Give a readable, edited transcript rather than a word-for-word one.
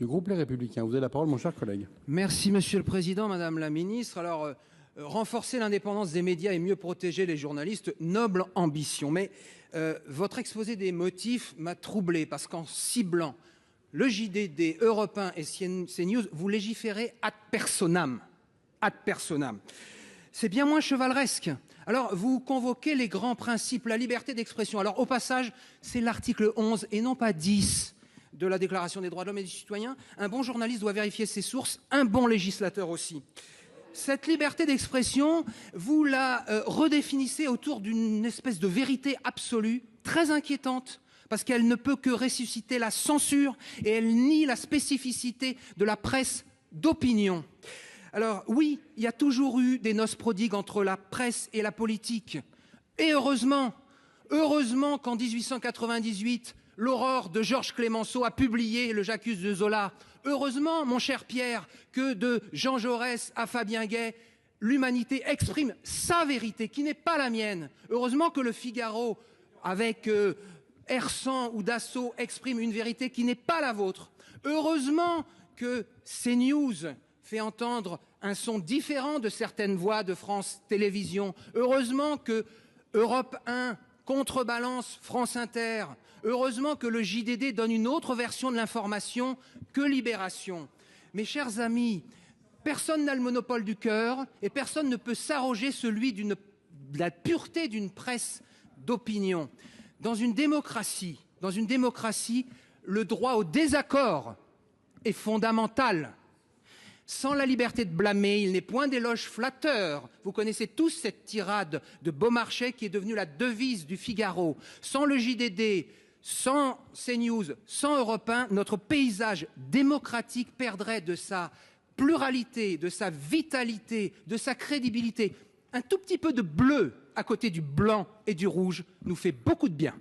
du groupe Les Républicains. Vous avez la parole, mon cher collègue. Merci, Monsieur le Président, Madame la Ministre. Alors, renforcer l'indépendance des médias et mieux protéger les journalistes, noble ambition. Mais votre exposé des motifs m'a troublé parce qu'en ciblant le JDD, Europe 1 et CNews, vous légiférez ad personam. Ad personam. C'est bien moins chevaleresque. Alors, vous convoquez les grands principes, la liberté d'expression. Alors, au passage, c'est l'article 11 et non pas 10 de la Déclaration des droits de l'homme et du citoyen. Un bon journaliste doit vérifier ses sources, un bon législateur aussi. Cette liberté d'expression, vous la redéfinissez autour d'une espèce de vérité absolue, très inquiétante, parce qu'elle ne peut que ressusciter la censure et elle nie la spécificité de la presse d'opinion. Alors oui, il y a toujours eu des noces prodigues entre la presse et la politique. Et heureusement qu'en 1898, l'Aurore de Georges Clemenceau a publié le J'accuse de Zola. Heureusement, mon cher Pierre, que de Jean Jaurès à Fabien Gay, l'humanité exprime sa vérité, qui n'est pas la mienne. Heureusement que le Figaro, avec Hersant ou Dassault, exprime une vérité qui n'est pas la vôtre. Heureusement que CNews fait entendre un son différent de certaines voix de France Télévisions. Heureusement que Europe 1 contrebalance France Inter. Heureusement que le JDD donne une autre version de l'information que Libération. Mes chers amis, personne n'a le monopole du cœur et personne ne peut s'arroger celui de la pureté d'une presse d'opinion. Dans une démocratie, le droit au désaccord est fondamental. Sans la liberté de blâmer, il n'est point d'éloge flatteur. Vous connaissez tous cette tirade de Beaumarchais qui est devenue la devise du Figaro. Sans le JDD, sans CNews, sans Europe 1, notre paysage démocratique perdrait de sa pluralité, de sa vitalité, de sa crédibilité. Un tout petit peu de bleu à côté du blanc et du rouge nous fait beaucoup de bien.